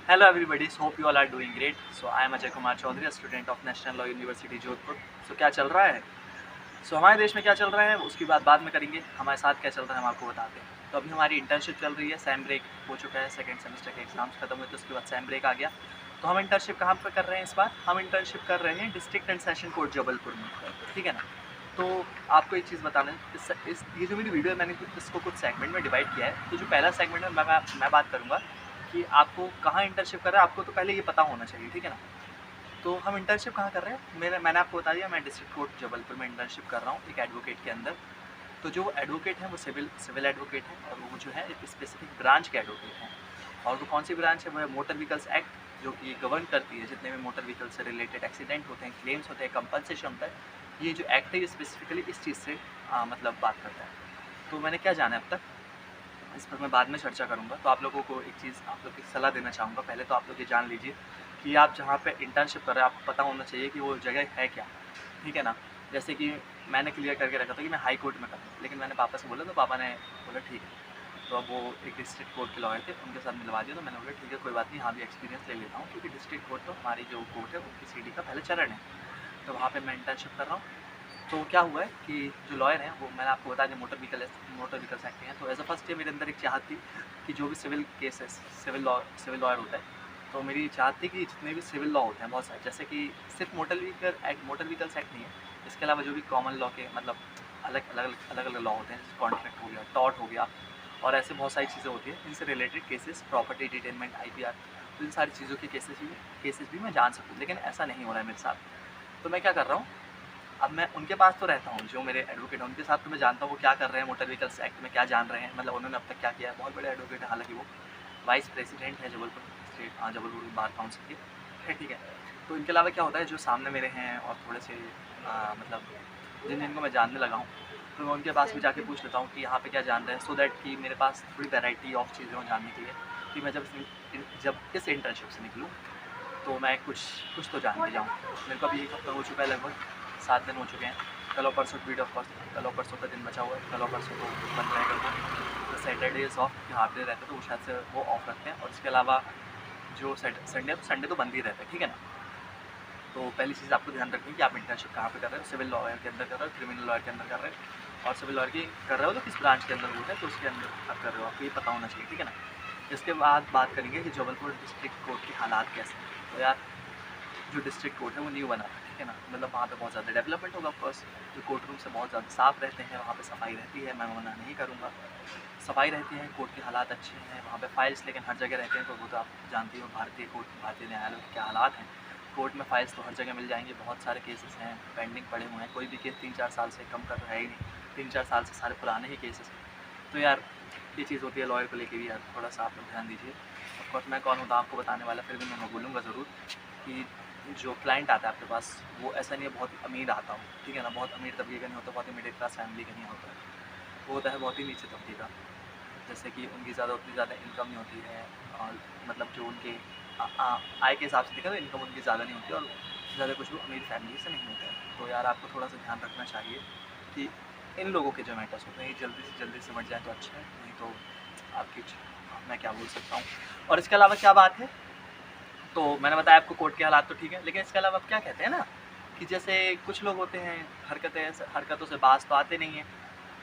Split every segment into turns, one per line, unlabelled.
Hello everybody, so hope you all are doing great. So I am Ajay Kumar Chaudhary, a student of National Law University Jodhpur. So क्या चल रहा है? हमारे देश में क्या चल रहा है उसकी बात बाद में करेंगे. हमारे साथ क्या चल रहा है हम आपको बताते हैं. तो अभी हमारी इंटर्नशिप चल रही है. सैम ब्रेक हो चुका है, सेकंड सेमेस्टर के एग्जाम्स खत्म हुए तो उसके बाद सैम ब्रेक आ गया. तो हम इंटर्नशिप कहाँ पर कर रहे हैं इस बार? हम इंटर्नशिप कर रहे हैं district and session court Jabalpur में. ठीक है ना. तो आपको एक चीज़ बताना है, ये जो मेरी वीडियो है मैंने इसको कुछ सेगमेंट में डिवाइड किया है. तो जो पहला सेगमेंट है मैं बात करूँगा कि आपको कहाँ इंटर्नशिप कर रहा है. आपको तो पहले ये पता होना चाहिए, ठीक है ना. तो हम इंटर्नशिप कहाँ कर रहे हैं, मैंने आपको बता दिया, मैं डिस्ट्रिक्ट कोर्ट जबलपुर में इंटर्नशिप कर रहा हूँ एक एडवोकेट के अंदर. तो जो एडवोकेट हैं वो सिविल एडवोकेट हैं और वो जो है एक स्पेसिफिक ब्रांच के एडवोकेट हैं. और वो कौन सी ब्रांच है, वो है मोटर व्हीकल्स एक्ट, जो कि गवर्न करती है जितने भी मोटर व्हीकल से रिलेटेड एक्सीडेंट होते हैं, क्लेम्स होते हैं, कंपनसेशन होता है. ये जो एक्ट है ये स्पेसिफिकली इस चीज़ से मतलब बात करता है. तो मैंने क्या जाना है अब तक, इस पर मैं बाद में चर्चा करूँगा. तो आप लोगों को एक चीज़, आप लोग की सलाह देना चाहूँगा. पहले तो आप लोग ये जान लीजिए कि आप जहाँ पे इंटर्नशिप कर रहे हैं आपको पता होना चाहिए कि वो जगह है क्या, ठीक है ना. जैसे कि मैंने क्लियर करके रखा था कि मैं हाई कोर्ट में करूँ, लेकिन मैंने पापा से बोला तो पापा ने बोला ठीक है. तो अब वो एक डिस्ट्रिक्ट कोर्ट के लॉयर थे, उनके साथ मिलवा दिया. तो मैंने बोला ठीक है कोई बात नहीं, यहाँ भी एक्सपीरियंस ले लेता हूँ, क्योंकि डिस्ट्रिक्ट कोर्ट तो हमारी जो कोर्ट है उनकी सीडी का पहले चरण है. तो वहाँ पर मैं इंटर्नशिप कर रहा हूँ. तो क्या हुआ है कि जो लॉयर हैं वो, मैंने आपको बता दिया, मोटर व्हीकल्स एक्ट हैं. तो एज अ फर्स्ट डे मेरे अंदर एक चाहत थी कि जो भी सिविल केसेस, सिविल लॉयर होता है, तो मेरी चाहत थी कि जितने भी सिविल लॉ होते हैं बहुत सारे, जैसे कि सिर्फ मोटर व्हीकल्स एक्ट नहीं है, इसके अलावा जो भी कॉमन लॉ के मतलब अलग अलग लॉ होते हैं, जैसे कॉन्ट्रैक्ट हो गया, टॉर्ट हो गया, और ऐसे बहुत सारी चीज़ें होती हैं इनसे रिलेटेड केसेस, प्रॉपर्टी डिटेनमेंट, IPR. तो इन सारी चीज़ों के केसेस भी मैं जान सकूँ, लेकिन ऐसा नहीं हो रहा है मेरे साथ. तो मैं क्या कर रहा हूँ, अब मैं उनके पास तो रहता हूँ, जो मेरे एडवोकेट हैं उनके साथ तो मैं जानता हूँ वो क्या कर रहे हैं, मोटर व्हीकल्स एक्ट में क्या जान रहे हैं, मतलब उन्होंने अब तक क्या किया है. बहुत बड़े एडवोकेट है, हालांकि वो वाइस प्रेसिडेंट है Jabalpur state, Jabalpur bar council के है, ठीक है. तो इनके अलावा क्या होता है, जो सामने मेरे हैं और थोड़े से मतलब जिनको मैं जानने लगा हूँ, तो मैं उनके पास भी जाके पूछ लेता हूँ कि यहाँ पे क्या जान रहे हैं, सो दैट कि मेरे पास थोड़ी वैरायटी ऑफ चीज़ें हो जानने के लिए, कि मैं जब इस इंटर्नशिप से निकलूँ तो मैं कुछ तो जान के जाऊँ. मेरे को अभी एक हफ्ता हो चुका है, लगभग 7 दिन हो चुके हैं. कल और परसों ट्वीट ऑफ कोर्स, कल और परसों का दिन बचा हुआ है. कल और परसों को बंद रहेगा वो, तो सैटरडेज ऑफ यहाँ पे रहते हैं, तो वो शायद से वो ऑफ रखते हैं. और इसके अलावा जो संडे तो बंद ही रहता है, ठीक है ना. तो पहली चीज़ आपको ध्यान रखनी है कि आप इंटर्नशिप कहाँ पे कर रहे हो. सिविल लॉयर के अंदर कर रहे हो, क्रिमिनल लॉयर के अंदर कर रहे हो, और सिविल लॉयर की कर रहे हो तो किस ब्रांच के अंदर होता है, तो उसके अंदर आप कर रहे हो, आपको ये पता होना चाहिए, ठीक है ना. इसके बाद बात करेंगे कि जबलपुर डिस्ट्रिक्ट कोर्ट के हालात कैसे हैं. तो यार जो डिस्ट्रिक्ट कोर्ट है वो न्यू बना है, ठीक है ना. मतलब वहाँ पे बहुत ज़्यादा डेवलपमेंट होगा. ऑफकोर्स जो कोर्ट रूम से बहुत ज़्यादा साफ़ रहते हैं, वहाँ पे सफाई रहती है, मैं मना नहीं करूँगा, सफाई रहती है, कोर्ट के हालात अच्छे हैं वहाँ पे. फाइल्स लेकिन हर जगह रहते हैं, तो वो तो आप जानती हो भारतीय न्यायालय के क्या हालात हैं. कोर्ट में फाइल्स तो हर जगह मिल जाएंगे. बहुत सारे केसेस हैं पेंडिंग पड़े हुए हैं, कोई भी केस 3-4 साल से कम का तो है ही नहीं. 3-4 साल से सारे पुराने ही केसेस हैं. तो यार ये चीज़ होती है लॉयर को लेके भी, यार थोड़ा सा आप लोग ध्यान दीजिए. ऑफकोर्स मैं कौन होता आपको बताने वाला, फिर भी मैं बोलूँगा ज़रूर कि जो क्लाइंट आता है आपके पास, वो ऐसा नहीं है बहुत अमीर आता हो, ठीक है ना. बहुत अमीर तबके का नहीं होता, बहुत ही मिडिल क्लास फैमिली का नहीं होता. वो होता है बहुत ही नीचे तबके का, जैसे कि उनकी उतनी ज़्यादा इनकम नहीं होती है, और मतलब जो उनके आय के हिसाब से देखा तो इनकम उनकी ज़्यादा नहीं होती, और ज़्यादा कुछ वो अमीर फैमिली से नहीं होता है. तो यार आपको थोड़ा सा ध्यान रखना चाहिए कि इन लोगों के जो मैटर्स होते हैं ये जल्दी से जल्दी समझ जाए तो अच्छा है, नहीं तो आपकी मैं क्या बोल सकता हूँ. और इसके अलावा क्या बात है, तो मैंने बताया आपको कोर्ट के हालात तो ठीक है, लेकिन इसके अलावा आप क्या कहते हैं ना कि जैसे कुछ लोग होते हैं हरकतों से बाज तो आते नहीं हैं.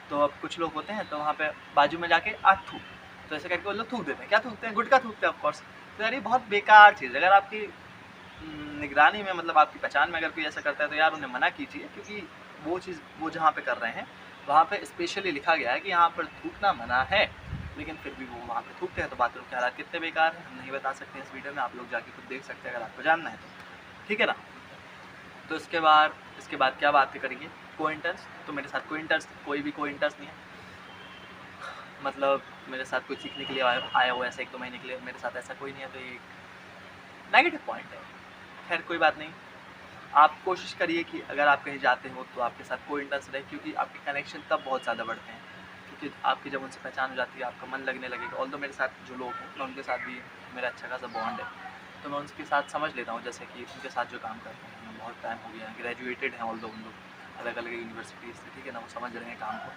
तो अब कुछ लोग होते हैं तो वहाँ पे बाजू में जाके आग थूक, तो ऐसे करके वो लोग थूक देते हैं. क्या थूकते हैं, गुटखा थूकते हैं ऑफकोर्स. तो यार ये बहुत बेकार चीज़ है. अगर आपकी निगरानी में, मतलब आपकी पहचान में अगर कोई ऐसा करता है तो यार उन्हें मना कीजिए, क्योंकि वो जहाँ पे कर रहे हैं वहाँ पे स्पेशली लिखा गया है कि यहाँ पर थूकना मना है, लेकिन फिर भी वो वहाँ पे थूकते हैं. तो बाथरूम के हालात कितने बेकार हैं हम नहीं बता सकते इस वीडियो में, आप लोग जाके खुद देख सकते हैं अगर आपको जानना है तो, ठीक है ना. तो इसके बाद क्या बातें करेंगे, को इंटर्स. तो मेरे साथ कोई भी को इंटर्स नहीं है, मतलब मेरे साथ कोई सीखने के लिए आया हुआ ऐसे 1-2 महीने के लिए, मेरे साथ ऐसा कोई नहीं है. तो ये नेगेटिव पॉइंट है. खैर कोई बात नहीं, आप कोशिश करिए कि अगर आप कहीं जाते हो तो आपके साथ कोई इंटर्स रहे, क्योंकि आपके कनेक्शन तब बहुत ज़्यादा बढ़ते हैं, क्योंकि आपकी जब उनसे पहचान हो जाती है आपका मन लगने लगेगा. ऑल्दो मेरे साथ जो लोग हैं मैं उनके साथ भी मेरा अच्छा खासा बॉन्ड है, तो मैं उनके साथ समझ लेता हूँ. जैसे कि उनके साथ जो काम करते हैं, मैं बहुत टाइम हो गया है, ग्रेजुएटेड हैं ऑल्दो उन लोग अलग अलग यूनिवर्सिटीज़ से, ठीक है ना, वो समझ रहे हैं काम को,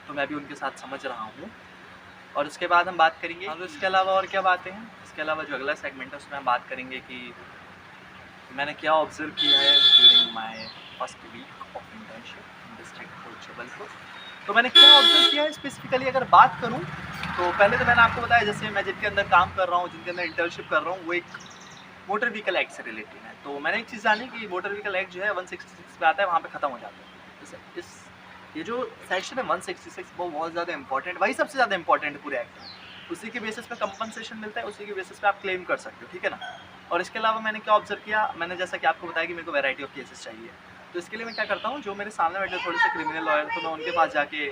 तो मैं भी उनके साथ समझ रहा हूँ. और उसके बाद हम बात करेंगे तो इसके अलावा और क्या बातें हैं। इसके अलावा जो अगला सेगमेंट है उसमें हम बात करेंगे कि मैंने क्या ऑब्जर्व किया है during my first week of internship in district court Jabalpur. तो मैंने क्या ऑब्जर्व किया है स्पेसिफिकली अगर बात करूं तो पहले तो मैंने आपको बताया जैसे मैं जिनके अंदर काम कर रहा हूं, जिनके अंदर इंटर्नशिप कर रहा हूं, वो एक मोटर व्हीकल एक्ट से रिलेटेड है। तो मैंने एक चीज़ जानी कि मोटर व्हीकल एक्ट जो है 166 पे आता है, वहाँ पे ख़त्म हो जाता है। इस ये जो सेक्शन है 166 वो बहुत ज़्यादा इंपॉर्टेंट, वही सबसे ज़्यादा इंपॉर्टेंट है पूरे एक्ट में। उसी के बेसिस पे कंपनसेशन मिलता है, उसी के बेसिस पे आप क्लेम कर सकते हो, ठीक है ना। और इसके अलावा मैंने क्या ऑब्जर्व किया, मैंने जैसा कि आपको बताया कि मेरे को वैरायटी ऑफ केसेस चाहिए, तो इसके लिए मैं क्या करता हूँ, जो मेरे सामने बैठे थोड़े से क्रिमिनल लॉयर, तो मैं उनके पास जाके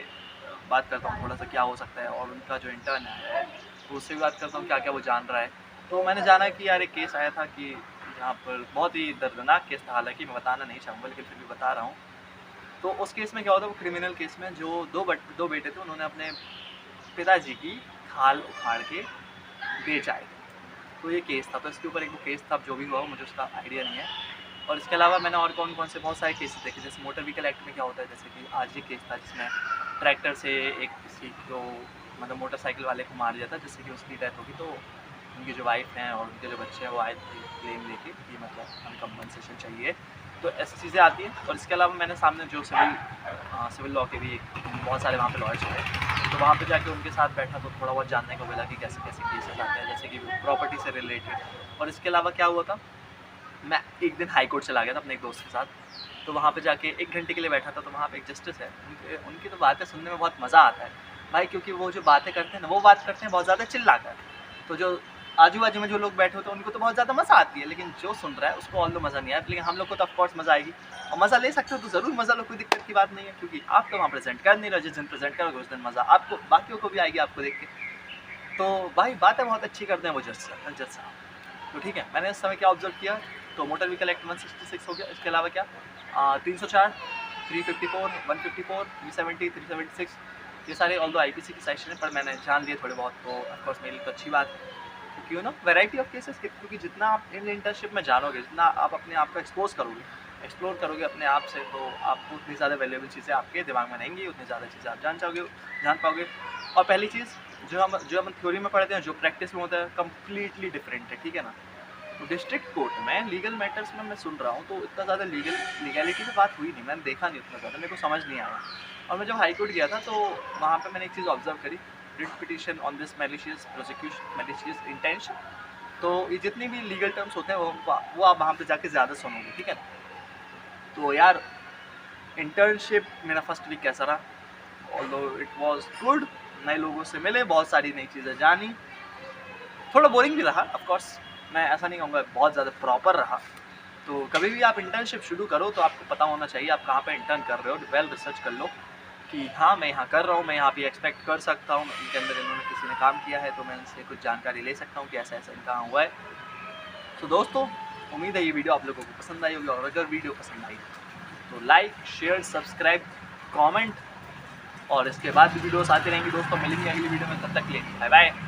बात करता हूँ थोड़ा सा क्या हो सकता है, और उनका जो इंटर्न है तो उससे भी बात करता हूँ क्या क्या वो जान रहा है। तो मैंने जाना कि यार एक केस आया था कि यहाँ पर बहुत ही दर्दनाक केस था, हालांकि मैं बताना नहीं चाहूँगा लेकिन फिर भी बता रहा हूँ। तो उस केस में क्या होता है, वो क्रिमिनल केस में जो दो बेटे थे, उन्होंने अपने पिताजी की खाल उखाड़ के बेच आए थे। तो ये केस था, तो इसके ऊपर एक वो केस था, जो भी हुआ मुझे उसका आइडिया नहीं है। और इसके अलावा मैंने और कौन कौन से बहुत सारे केसेस देखे, जैसे मोटर व्हीकल एक्ट में क्या होता है, जैसे कि आज ये केस था जिसमें ट्रैक्टर से एक किसी को मतलब मोटरसाइकिल वाले को मार दिया था, जिससे कि उसकी डेथ होगी। तो उनकी जो वाइफ हैं और उनके जो बच्चे हैं वो आए थे क्लेम लेके कि मतलब हमें कंपनसेशन चाहिए। तो ऐसी चीज़ें आती हैं। और इसके अलावा मैंने सामने जो सिविल लॉ के भी बहुत सारे वहाँ पे लॉयर्स थे, तो वहाँ पे जाके उनके साथ बैठा तो थोड़ा बहुत जानने को मिला कि कैसे कैसे केसेस आते हैं, जैसे कि प्रॉपर्टी से रिलेटेड। और इसके अलावा क्या हुआ था, मैं एक दिन हाई कोर्ट चला गया था अपने एक दोस्त के साथ, तो वहाँ पे जाके 1 घंटे के लिए बैठा था। तो वहाँ पे एक जस्टिस है, उनकी तो बातें सुनने में बहुत मज़ा आता है भाई, क्योंकि वो जो बातें करते हैं ना, वो बात करते हैं बहुत ज़्यादा चिल्ला कर। तो जो आजू बाजू में जो लोग बैठे होते हैं उनको तो बहुत ज़्यादा मज़ा आती है, लेकिन जो सुन रहा है उसको ऑल दो मज़ा नहीं आया। लेकिन हम लोग को तो ऑफकोर्स मज़ा आएगी, और मज़ा ले सकते हो तो ज़रूर मज़ा लो, कोई दिक्कत की बात नहीं है, क्योंकि आप तो वहाँ प्रेजेंट कर नहीं रहे। जिस दिन प्रेजेंट करोगे उस दिन मज़ा आपको, बाकियों को भी आएगी आपको देख के। तो भाई बातें बहुत अच्छी करते हैं वो जज साहब। तो ठीक है, मैंने इस समय क्या ऑब्जर्व किया, तो मोटर व्हीकल एक्ट 166 हो गया। इसके अलावा क्या 304, 354, 154, 370, 376, ये सारे ऑल दो IPC की सेक्शन है, पर मैंने जान लिए थोड़े बहुत, तो ऑफकोर्स मेरे लिए तो अच्छी बात है, क्योंकि you know variety of cases, क्योंकि जितना आप इन इंटर्नशिप में जानोगे, जितना आप अपने आप को एक्सप्लोर करोगे अपने आप से, तो आपको उतनी ज़्यादा वैल्यूएबल चीज़ें आपके दिमाग में रहेंगी, उतनी ज़्यादा चीज़ें आप जान पाओगे। और पहली चीज़ जो हम थ्योरी में पढ़ते हैं, जो प्रैक्टिस में होता है, कम्प्लीटली डिफरेंट है, ठीक है ना। तो डिस्ट्रिक्ट कोर्ट में लीगल मैटर्स में मैं सुन रहा हूँ, तो इतना ज़्यादा लीगैलिटी पे बात हुई नहीं, मैंने देखा नहीं उतना ज़्यादा, मेरे को समझ नहीं आया। और मैं जब हाई कोर्ट गया था तो वहाँ पे मैंने एक चीज़ ऑब्जर्व करी, writ petition on this malicious prosecution malicious intention. तो ये जितनी भी लीगल टर्म्स होते हैं वो आप वहाँ पे जाके ज़्यादा सुनोगे, ठीक है। तो यार इंटर्नशिप मेरा फर्स्ट वीक कैसा रहा, ऑल्दो इट वाज गुड, नए लोगों से मिले, बहुत सारी नई चीज़ें जानी, थोड़ा बोरिंग भी रहा ऑफकोर्स, मैं ऐसा नहीं कहूँगा बहुत ज़्यादा प्रॉपर रहा। तो कभी भी आप इंटर्नशिप शुरू करो तो आपको पता होना चाहिए आप कहाँ पे इंटर्न कर रहे हो, वेल रिसर्च कर लो कि हाँ मैं यहाँ कर रहा हूँ, मैं यहाँ पे एक्सपेक्ट कर सकता हूँ, इनके अंदर इन्होंने किसी ने काम किया है तो मैं इनसे कुछ जानकारी ले सकता हूँ कि ऐसा ऐसा इनका हुआ है। तो दोस्तों उम्मीद है ये वीडियो आप लोगों को पसंद आई होगी, और अगर वीडियो पसंद आई तो लाइक शेयर सब्सक्राइब कमेंट, और इसके बाद भी वीडियोस आती रहेंगी दोस्तों। मिलेंगे अगली वीडियो में, तब तक के लिए बाय बाय।